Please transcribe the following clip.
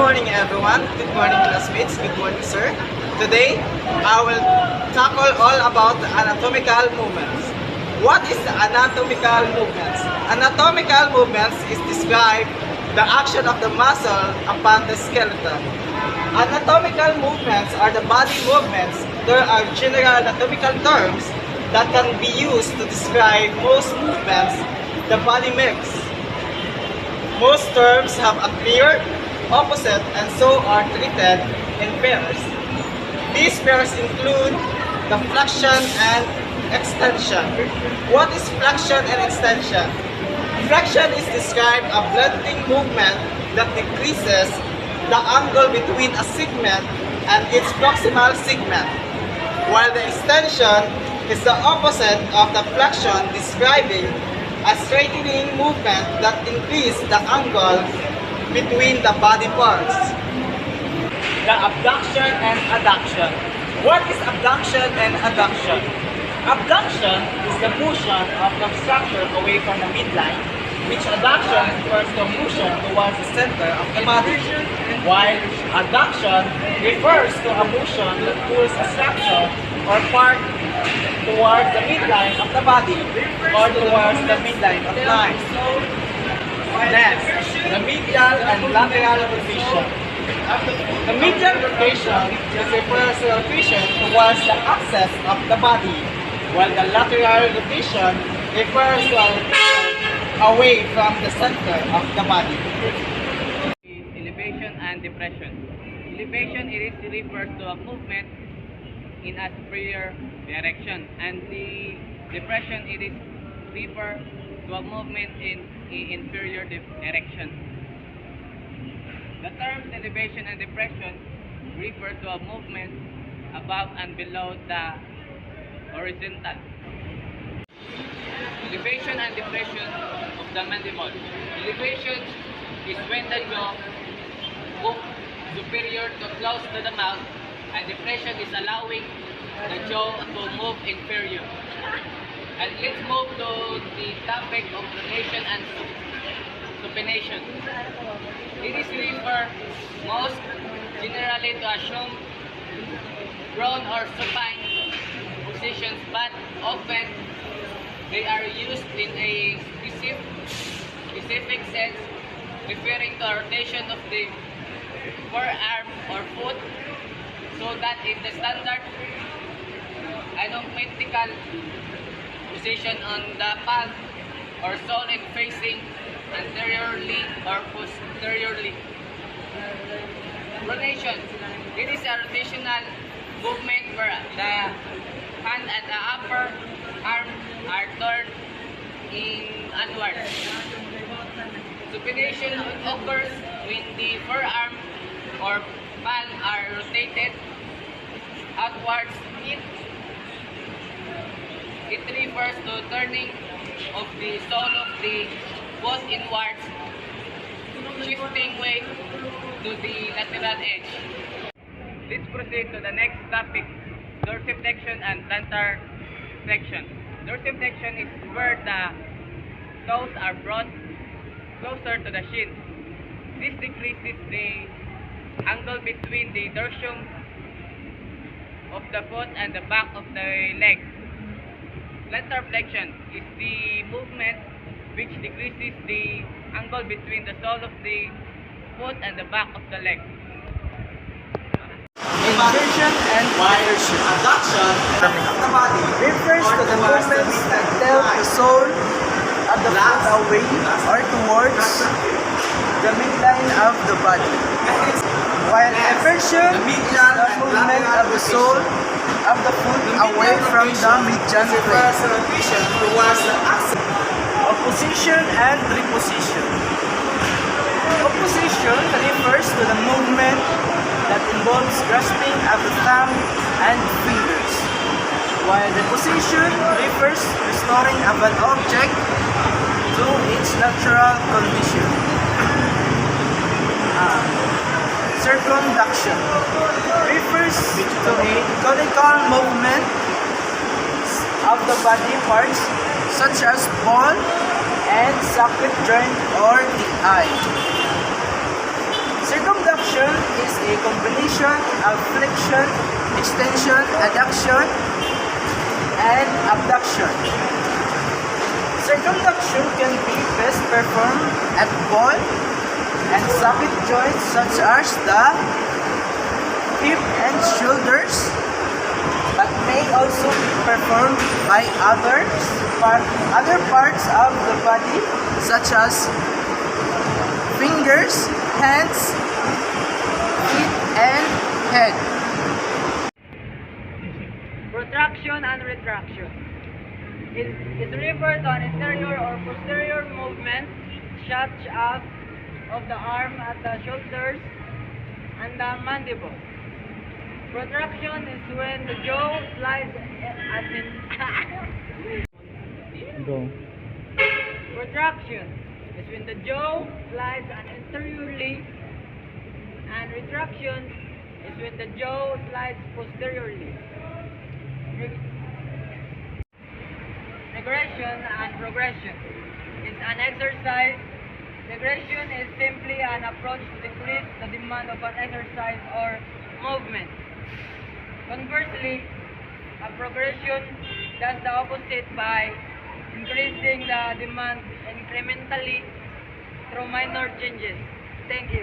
morning everyone. Good morning classmates. Good morning sir. Today, I will tackle all about the anatomical movements. What is the anatomical movements? Anatomical movements is describe the action of the muscle upon the skeleton. Anatomical movements are the body movements. There are general anatomical terms that can be used to describe most movements the body makes. Most terms have a clear, opposite, and so are treated in pairs. These pairs include the flexion and extension. What is flexion and extension? Flexion is described a bending movement that decreases the angle between a segment and its proximal segment, while the extension is the opposite of the flexion, describing a straightening movement that increases the angle between the body parts. The abduction and adduction. What is abduction and adduction? Abduction is the motion of the structure away from the midline, which adduction refers to motion towards the center of the body, while adduction refers to a motion that pulls a structure or part towards the midline of the body or towards the midline of line. Next, the medial and lateral rotation. The medial rotation refers to rotation towards the axis of the body, while the lateral rotation refers to a rotation away from the center of the body. Elevation and depression. Elevation refers to a movement in a superior direction, and the depression refers to a movement in inferior direction. The terms elevation and depression refer to a movement above and below the horizontal. Elevation and depression of the mandible. Elevation is when the jaw moves superior to close to the mouth, and depression is allowing the jaw to move inferior. And let's move to the topic of pronation and supination. It is referred most generally to assume prone or supine positions, but often they are used in a specific sense, referring to a rotation of the forearm or foot, so that in the standard anatomical position on the palm or sole and facing anteriorly or posteriorly. Pronation. It is a rotational movement where the hand and the upper arm are turned inwards. Supination occurs when the forearm or palm are rotated outwards. It refers to turning of the sole of the foot inwards, shifting weight to the lateral edge. Let's proceed to the next topic, dorsiflexion and plantar flexion. Dorsiflexion is where the toes are brought closer to the shin. This decreases the angle between the dorsum of the foot and the back of the leg. Plantar flexion is the movement which decreases the angle between the sole of the foot and the back of the leg. Inversion and adduction. Adduction of the body refers to the movements that tilt the sole of the foot away or towards the midline of the body, while eversion is the movement of the sole of the foot away from the median plane. Opposition and reposition. Opposition refers to the movement that involves grasping of the thumb and fingers, while reposition refers to restoring of an object to its natural condition. Circumduction refers to a conical movement of the body parts such as ball and socket joint or the eye. Circumduction a combination of flexion, extension, adduction, and abduction. Circumduction can be best performed at ball and socket joints such as the hip and shoulders, but may also be performed by other parts of the body such as fingers, hands, feet, and head. Protraction and retraction. It refers to an anterior or posterior movement such as of the arm at the shoulders and the mandible. Protraction is when the jaw slides at the Go. Protraction is when the jaw slides anteriorly, and retraction is when the jaw slides posteriorly. Regression and progression is an exercise. Regression is simply an approach to decrease the demand of an exercise or movement. Conversely, a progression does the opposite by increasing the demand incrementally through minor changes. Thank you.